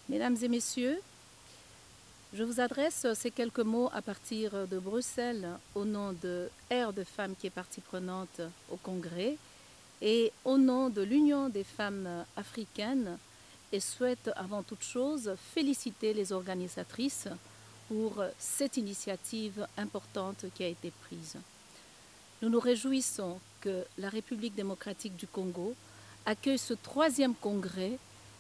Mesdames et messieurs, je vous adresse ces quelques mots à partir de Bruxelles au nom de Air de Femmes qui est partie prenante au Congrès et au nom de l'Union des femmes africaines et souhaite avant toute chose féliciter les organisatrices pour cette initiative importante qui a été prise. Nous nous réjouissons que la République démocratique du Congo accueille ce 3e congrès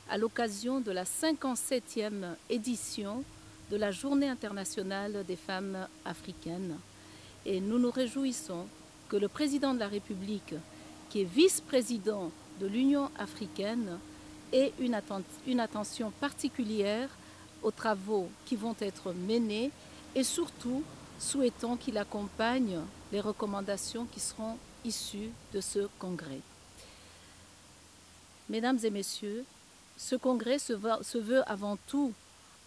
à l'occasion de la 57e édition de la Journée internationale des femmes africaines. Et nous nous réjouissons que le président de la République, qui est vice-président de l'Union africaine, ait une attention particulière aux travaux qui vont être menés et surtout souhaitons qu'il accompagne les recommandations qui seront issues de ce congrès. Mesdames et messieurs, ce congrès se veut avant tout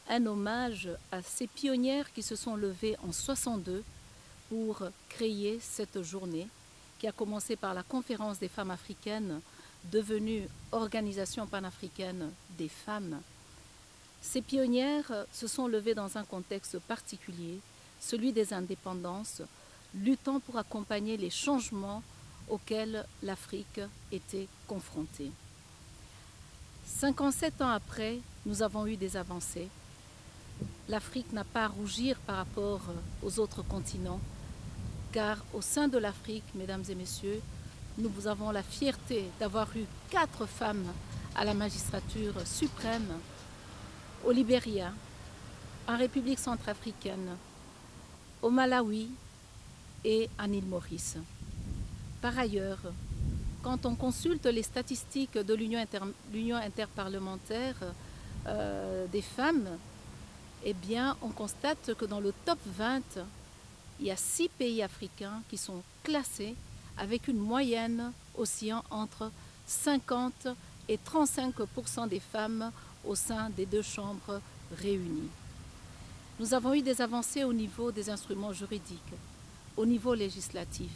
un hommage à ces pionnières qui se sont levées en 62 pour créer cette journée qui a commencé par la Conférence des femmes africaines, devenue Organisation panafricaine des femmes. Ces pionnières se sont levées dans un contexte particulier, celui des indépendances, luttant pour accompagner les changements auxquels l'Afrique était confrontée. 57 ans après, nous avons eu des avancées. L'Afrique n'a pas à rougir par rapport aux autres continents, car au sein de l'Afrique, mesdames et messieurs, nous avons la fierté d'avoir eu 4 femmes à la magistrature suprême au Libéria, en République centrafricaine, au Malawi et en île Maurice. Par ailleurs, quand on consulte les statistiques de l'Union interparlementaire des femmes, eh bien, on constate que dans le top 20, il y a 6 pays africains qui sont classés avec une moyenne oscillant entre 50 et 35% des femmes au sein des 2 chambres réunies. Nous avons eu des avancées au niveau des instruments juridiques, au niveau législatif,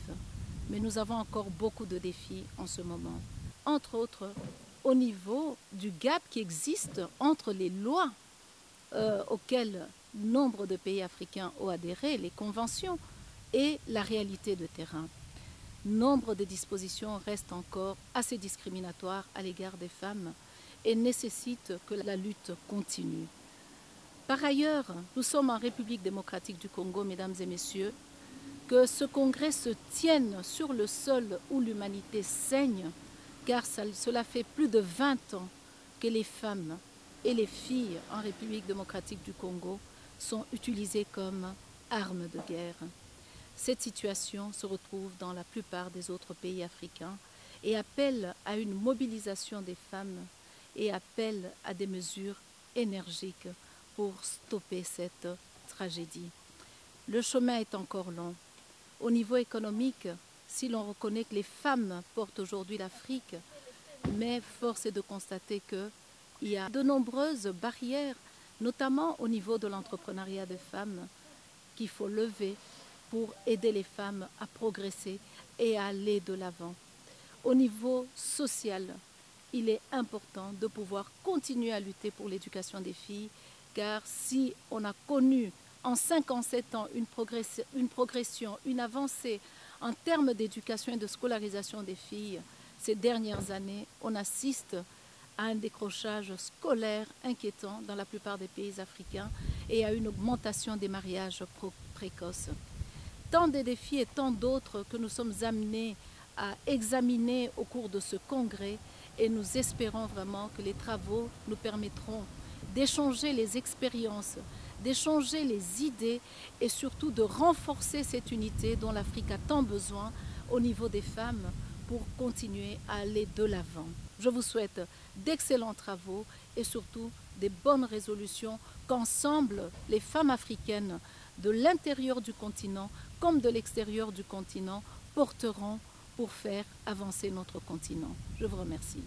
mais nous avons encore beaucoup de défis en ce moment. Entre autres, au niveau du gap qui existe entre les lois auxquelles nombre de pays africains ont adhéré, les conventions, et la réalité de terrain. Nombre de dispositions restent encore assez discriminatoires à l'égard des femmes et nécessitent que la lutte continue. Par ailleurs, nous sommes en République démocratique du Congo, mesdames et messieurs, que ce congrès se tienne sur le sol où l'humanité saigne, car cela fait plus de 20 ans que les femmes et les filles en République démocratique du Congo sont utilisées comme armes de guerre. Cette situation se retrouve dans la plupart des autres pays africains et appelle à une mobilisation des femmes et appelle à des mesures énergiques pour stopper cette tragédie. Le chemin est encore long. Au niveau économique, si l'on reconnaît que les femmes portent aujourd'hui l'Afrique, mais force est de constater qu'il y a de nombreuses barrières, notamment au niveau de l'entrepreneuriat des femmes, qu'il faut lever pour aider les femmes à progresser et à aller de l'avant. Au niveau social, il est important de pouvoir continuer à lutter pour l'éducation des filles, car si on a connu en 57 ans une progression, une avancée en termes d'éducation et de scolarisation des filles, ces dernières années, on assiste à un décrochage scolaire inquiétant dans la plupart des pays africains et à une augmentation des mariages précoces. Tant de défis et tant d'autres que nous sommes amenés à examiner au cours de ce congrès et nous espérons vraiment que les travaux nous permettront d'échanger les expériences, d'échanger les idées et surtout de renforcer cette unité dont l'Afrique a tant besoin au niveau des femmes pour continuer à aller de l'avant. Je vous souhaite d'excellents travaux et surtout des bonnes résolutions qu'ensemble, les femmes africaines de l'intérieur du continent comme de l'extérieur du continent porteront pour faire avancer notre continent. Je vous remercie.